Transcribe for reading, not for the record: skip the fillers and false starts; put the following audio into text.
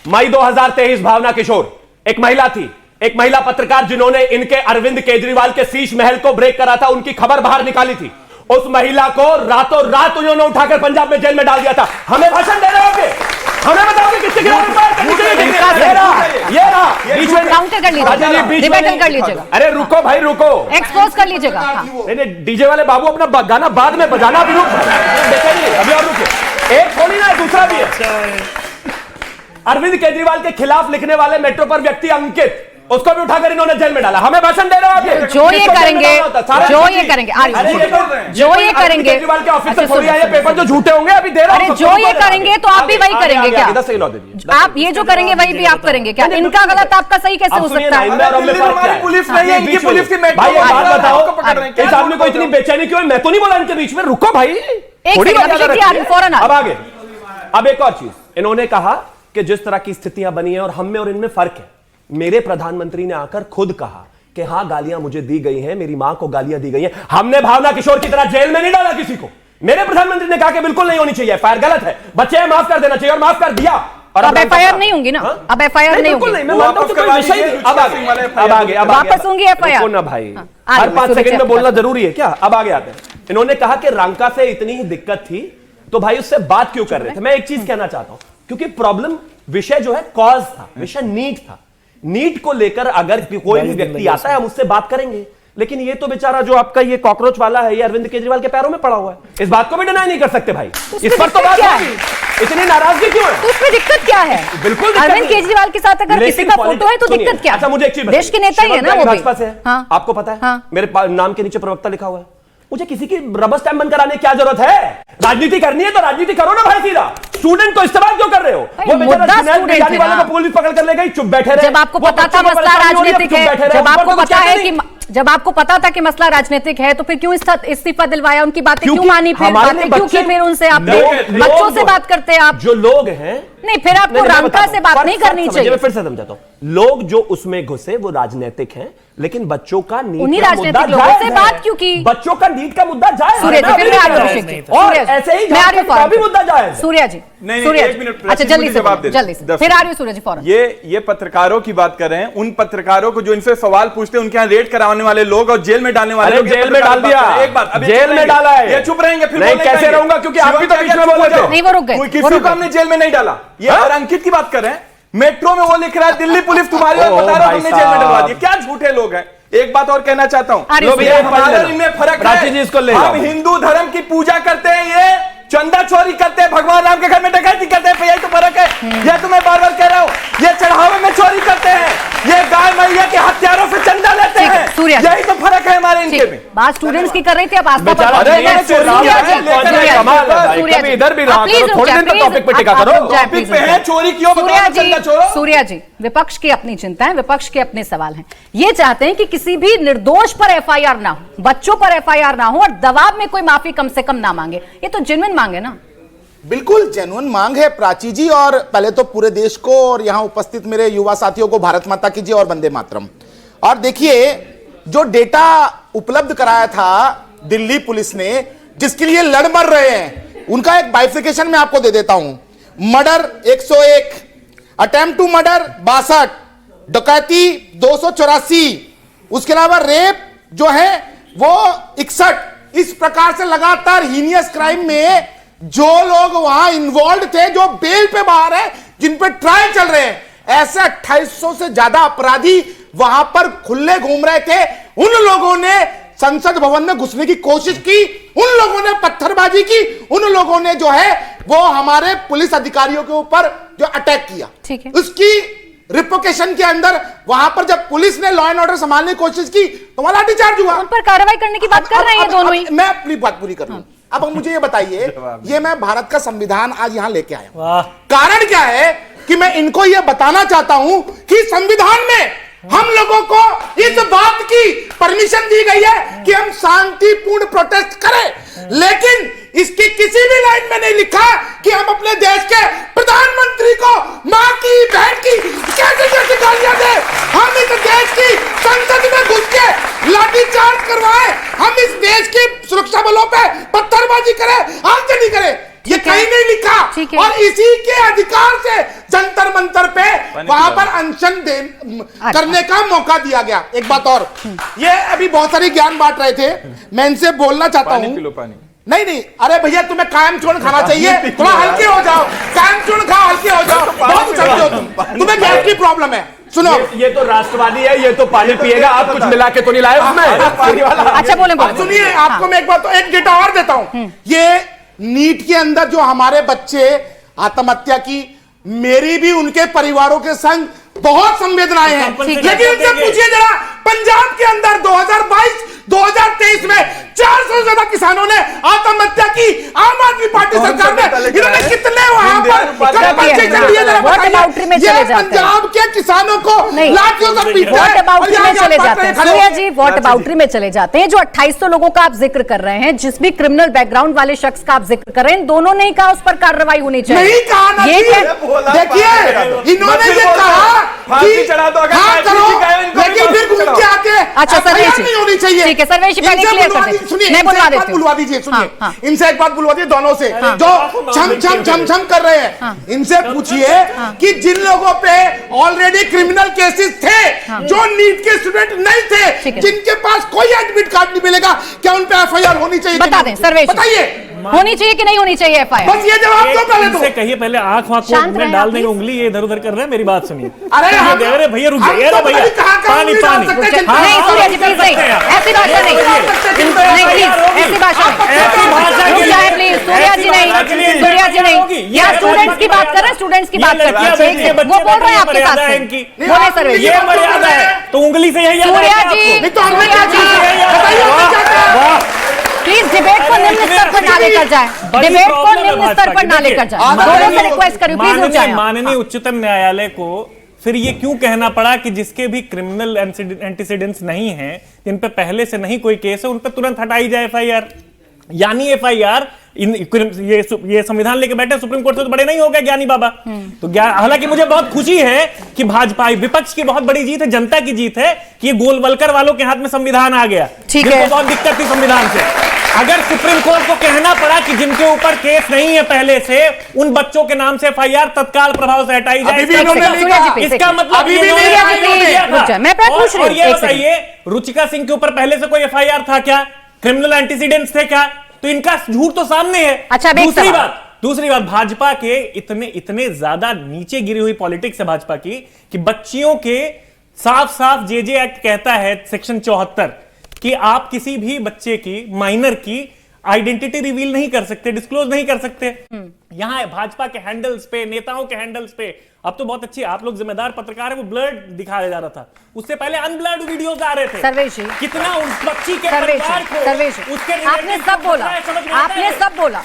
मई 2023 भावना किशोर एक महिला थी, एक महिला पत्रकार जिन्होंने इनके अरविंद केजरीवाल के शीश महल को ब्रेक करा था, उनकी खबर बाहर निकाली थी। उस महिला को रातों रात उन्होंने उठाकर पंजाब में जेल में डाल दिया था। हमें भाषण दे रहे होंगे, हमें बताओगे किसके खिलाफ बीच में काउंटर कर लीजिएगा। अरे रुको भाई रुको, एक्सपोज कर लीजिएगा। नहीं डीजे वाले बाबू अपना गाना बाद में बजाना, अभी रुक अभी और रुके, एक थोड़ी ना दूसरा भी है। अरविंद केजरीवाल के खिलाफ लिखने वाले मेट्रो पर व्यक्ति अंकित, उसको भी उठाकर इन्होंने जेल में डाला। हमें भाषण दे रहे हो जो ये करेंगे, जो ये करेंगे, जो ये करेंगे, केजरीवाल के ऑफिस थोड़ी आए पेपर जो झूठे होंगे अभी दे रहा हूं। जो ये करेंगे तो आप भी वही करेंगे क्या? आप ये जो करेंगे वही भी आप करेंगे क्या? इनका गलत आपका सही कैसे हो सकता है? पुलिस नहीं है, इनकी पुलिस की भाई बात बताओ, इस आदमी को इतनी बेचैनी क्यों है? मैं तो नहीं बोला इनके बीच में, रुको भाई फौरन। अब आगे, अब एक और चीज, इन्होंने कहा कि जिस तरह की स्थितियां बनी है और हम में और इनमें फर्क है। मेरे प्रधानमंत्री ने आकर खुद कहा कि हां गालियां मुझे दी गई हैं, मेरी मां को गालियां दी गई हैं। हमने भावना किशोर की तरह जेल में नहीं डाला किसी को। मेरे प्रधानमंत्री ने कहा कि बिल्कुल नहीं होनी चाहिए, एफआईआर गलत है, बच्चे हैं माफ कर देना चाहिए, और माफ कर दिया। और अब एफआईआर नहीं होंगी ना, अब एफआईआर नहीं होगी। मैं मानता हूं अब वापस होंगी एफआईआर ना भाई, हर 5 सेकंड में बोलना जरूरी है क्या? अब आगे आते हैं। इन्होंने कहा कि रंका से इतनी ही दिक्कत थी तो भाई उससे बात क्यों कर रहे थे? मैं एक चीज कहना चाहता हूं, क्योंकि प्रॉब्लम विषय जो है कॉज था, विषय नीट था। नीट को लेकर अगर कोई भी व्यक्ति आता है हम उससे बात करेंगे, लेकिन ये तो बेचारा जो आपका ये कॉकरोच वाला है, ये अरविंद केजरीवाल के पैरों में पड़ा हुआ है। इस बात को भी डिनाई नहीं कर सकते भाई, इस पर तो बात होगी। इतनी नाराजगी क्यों है? तो उसमें दिक्कत क्या है? बिल्कुल अरविंद केजरीवाल के साथ अगर किसी का फोटो है तो दिक्कत क्या है? अच्छा मुझे एक चीज, देश के नेता ही है ना वो भी, भाजपा से है, आपको पता है मेरे नाम के नीचे प्रवक्ता लिखा हुआ है। मुझे किसी की रबर स्टैंप बंद कराने की क्या जरूरत है? राजनीति करनी है तो राजनीति करो ना भाई, सीधा। स्टूडेंट को इस्तेमाल क्यों कर रहे हो? वो बेचारा जाने वाले को पुलिस पकड़ कर ले गई, चुप बैठे रहे। जब आपको पता था मसला राजनीतिक है, जब आपको पता है कि जब आपको पता था कि मसला राजनीतिक है, तो फिर क्यों इस्तीफा दिलवाया? उनकी बातें क्यों मानी? फिर बातें क्यों की? फिर उनसे आप बच्चों से बात करते हैं आप, जो लोग हैं। नहीं, फिर आपको रंका से बात नहीं करनी चाहिए। मैं फिर से समझाता हूं, लोग जो उसमें घुसे वो राजनीतिक हैं, लेकिन बच्चों का नीट उन्हीं का राजनीतिक मुद्दा लोगों जायज से है। बात क्यों की? बच्चों का नीट का मुद्दा जायज सूर्य जी, फिर मैं आ रही हूं। और ऐसे ही का भी मुद्दा जायज है। सूर्य जी, एक मिनट, अच्छा जल्दी से फिर आ रही हूं सूर्य जी फौरन। ये पत्रकारों की बात कर रहे हैं, उन पत्रकारों को जो इनसे सवाल पूछते हैं, उनके यहाँ रेड कराने वाले लोग और जेल में डालने वाले, जेल में डाल दिया, एक बात जेल में डाला है। ये चुप रहेंगे फिर नहीं, कैसे रहूंगा? क्योंकि आप भी तो बीच में बोल रहे थे। नहीं, वो रुक गए, किसी को हमने जेल में नहीं डाला। ये और अंकित की बात कर रहे हैं, मेट्रो में वो लिख रहा है दिल्ली पुलिस तुम्हारी और बता रहा है हमने जेल में डलवा दिया। क्या झूठे लोग हैं। एक बात और कहना चाहता हूं, इनमें फर्क है। हम हिंदू धर्म की पूजा करते हैं, ये चंदा चोरी करते हैं, भगवान राम के घर में डकैती करते हैं, यही तो फर्क है। ये तो मैं बार बार कह रहा हूं, ये चढ़ावे में चोरी करते हैं, ये गाय मैया के हथियारों से चंदा लेते हैं, यही तो फर्क है हमारे इनके में। बात स्टूडेंट्स की कर रही थी, अब आस्था पर इधर भी थोड़ी देर तक टॉपिक पे टिका करो। चोरी क्यों? सूर्या जी, विपक्ष की अपनी चिंता है, विपक्ष के अपने सवाल हैं। ये चाहते हैं कि किसी भी निर्दोष पर एफआईआर ना हो, बच्चों पर एफआईआर ना हो, और दबाव में कोई माफी कम से कम ना मांगे। ये तो जेन्युइन मांग है ना? बिल्कुल जेन्युइन मांग है प्राची जी। और पहले तो पूरे देश को और यहां उपस्थित मेरे युवा साथियों को भारत माता की जय और वंदे मातरम। और देखिए, जो डेटा उपलब्ध कराया था दिल्ली पुलिस ने, जिसके लिए लड़ मर रहे हैं, उनका एक बाइफिकेशन मैं आपको दे देता हूं। मर्डर 101, अटेम्प्ट टू मर्डर 62, डकैती 284, उसके अलावा रेप जो है वो 61। इस प्रकार से लगातार हीनियस क्राइम में जो लोग वहां इन्वॉल्व थे, जो बेल पे बाहर है, जिन पे ट्रायल चल रहे हैं, ऐसे 2800 से ज्यादा अपराधी वहां पर खुले घूम रहे थे। उन लोगों ने संसद भवन में घुसने की कोशिश की, उन लोगों ने पत्थरबाजी की, उन लोगों ने जो है वो हमारे पुलिस अधिकारियों के ऊपर जो अटैक किया, ठीक है। उसकी रिपोकेशन के अंदर वहां पर जब पुलिस ने लॉ एंड ऑर्डर संभालने की कोशिश की तो वहां लाठीचार्ज हुआ। उन पर कार्रवाई करने की बात कर रहे हैं दोनों ही। मैं अपनी बात पूरी कर लूं। अब मुझे ये बताइए, ये मैं भारत का संविधान आज यहां लेके आया हूं। कारण क्या है कि मैं इनको ये बताना चाहता हूं कि संविधान में हम लोगों को इस बात की परमिशन दी गई है कि हम शांतिपूर्ण प्रोटेस्ट करें, लेकिन इसकी किसी भी लाइन में नहीं लिखा कि हम अपने देश के प्रधानमंत्री को मां की, बहन की कैसे कैसे गालियां दें, हम इस देश की संसद में घुस के लाठीचार्ज करवाएं, हम इस देश की सुरक्षा बलों पे पत्थरबाजी करें, आगजनी करें, ये कहीं नहीं लिखा। और इसी के अधिकार से जंतर मंतर पे वहां पर अनशन करने का मौका दिया गया। एक बात और, ये अभी बहुत सारी ज्ञान बांट रहे थे, मैं इनसे बोलना चाहता हूं। नहीं, अरे भैया तुम्हें कायम चूर्ण खाना चाहिए, थोड़ा हल्के हो जाओ, कायम चूर्ण खाओ, हल्के हो जाओ, बहुत उछलते हो तुम, तुम्हें गैस की प्रॉब्लम है। सुनो, ये तो राष्ट्रवादी है, ये तो पानी पिएगा, आप कुछ मिला के तो नहीं लाए उसमें। अच्छा बोले सुनिए, आपको मैं एक बात, एक डेटा और देता हूं। ये नीट के अंदर जो हमारे बच्चे आत्महत्या की, मेरी भी उनके परिवारों के संग बहुत संवेदनाएं हैं, लेकिन उनसे पूछिए जरा, पंजाब के अंदर 2022-2023 में 400 से ज्यादा किसानों ने आत्महत्या की, आम आदमी पार्टी सरकार में इन्होंने कितने वहां पर कंपनसेशन दिए जरा बताइए। ये पंजाब के किसानों को लाठियों से पीटते हैं, बाउटरी में चले जाते हैं। सूर्या जी वॉट बाउटरी में चले जाते हैं। जो 2800 लोगों का आप जिक्र कर रहे हैं, जिस भी क्रिमिनल बैकग्राउंड वाले शख्स का आप जिक्र कर रहे हैं, दोनों ने ही कहा उस पर कार्रवाई होनी चाहिए। नहीं कहा ना, देखिए इन्होंने ये कहा कि हाँ करो, लेकिन फिर घूम के आके अच्छा सर्वेश नहीं होनी चाहिए। ठीक है सर्वेश जी, पहले क्लियर कर दीजिए। सुनिए, मैं बुलवा देती हूं। बुलवा दीजिए, सुनिए, हाँ। इनसे एक बात बुलवा दीजिए, दोनों से जो छम कर रहे हैं, इनसे पूछिए कि जिन लोगों पे ऑलरेडी क्रिमिनल केसेस थे, जो नीट के स्टूडेंट नहीं थे, जिनके पास कोई एडमिट कार्ड नहीं मिलेगा, क्या उन पे एफआईआर होनी चाहिए? बता दें सर्वेश, बताइए, होनी चाहिए कि नहीं होनी चाहिए एफआईआर? बस ये जवाब दो पहले तो। कहिए पहले, आंख वाँख में डाल देंगे उंगली, ये इधर उधर कर रहे हैं, मेरी बात सुनिए। अरे भैया रुक जाइए, अरे भैया पानी पानी। नहीं सूर्या जी प्लीज नहीं, ऐसी भाषा नहीं, प्लीज ऐसी भाषा नहीं, प्लीज सूर्या जी नहीं, सूर्या जी नहीं, यहाँ स्टूडेंट्स की बात कर रहे हैं, स्टूडेंट्स की बात करते हैं, वो बोल रहे हैं आपके साथ से, बोले सर्वेश, ये मर्यादा है तो उंगली से यही सूर्या जी, सूर्या जी प्लीज डिबेट को निम्न स्तर पर ना लेकर जाए, डिबेट को निम्न स्तर पर ना लेकर जाए, दोनों से रिक्वेस्ट करूं प्लीज रुक जाए। माननीय उच्चतम न्यायालय को फिर ये क्यों कहना पड़ा कि जिसके भी क्रिमिनल एंटीसीडेंट्स नहीं हैं, जिन पे पहले से नहीं कोई केस है, उन पे तुरंत हटाई जाए एफआईआर। यानी एफआईआर ये संविधान लेके बैठे सुप्रीम कोर्ट से तो बड़े नहीं हो गए ज्ञानी बाबा। तो हालांकि मुझे बहुत खुशी है कि भाजपा विपक्ष की बहुत बड़ी जीत है, जनता की जीत है कि ये गोलवलकर वालों के हाथ में संविधान आ गया। ठीक है, बहुत दिक्कत थी संविधान से। अगर सुप्रीम कोर्ट को कहना पड़ा कि जिनके ऊपर केस नहीं है पहले से, उन बच्चों के नाम से एफआईआर तत्काल प्रभाव से हटाई जाए, इसका मतलब मैं पूछ रही हूं, ये बताइए रुचिका सिंह के ऊपर पहले से कोई एफआईआर था क्या? क्रिमिनल एंटीसीडेंट्स थे क्या? तो इनका झूठ तो सामने है। अच्छा, दूसरी बात भाजपा के इतने ज्यादा नीचे गिरी हुई पॉलिटिक्स है भाजपा की कि बच्चियों के साफ साफ जेजे एक्ट कहता है सेक्शन 74 कि आप किसी भी बच्चे की, माइनर की आइडेंटिटी रिवील नहीं कर सकते, डिस्क्लोज नहीं कर सकते। यहां भाजपा के हैंडल्स पे, नेताओं के हैंडल्स पे, अब तो बहुत अच्छी आप लोग जिम्मेदार पत्रकार है, वो ब्लर्ड दिखाया जा रहा था, उससे पहले अनब्लर्ड वीडियोस आ रहे थे। सर्वेश कितना उस बच्ची के सर्वेश परिवार को सर्वेश उसके आपने सब बोला, आपने सब बोला,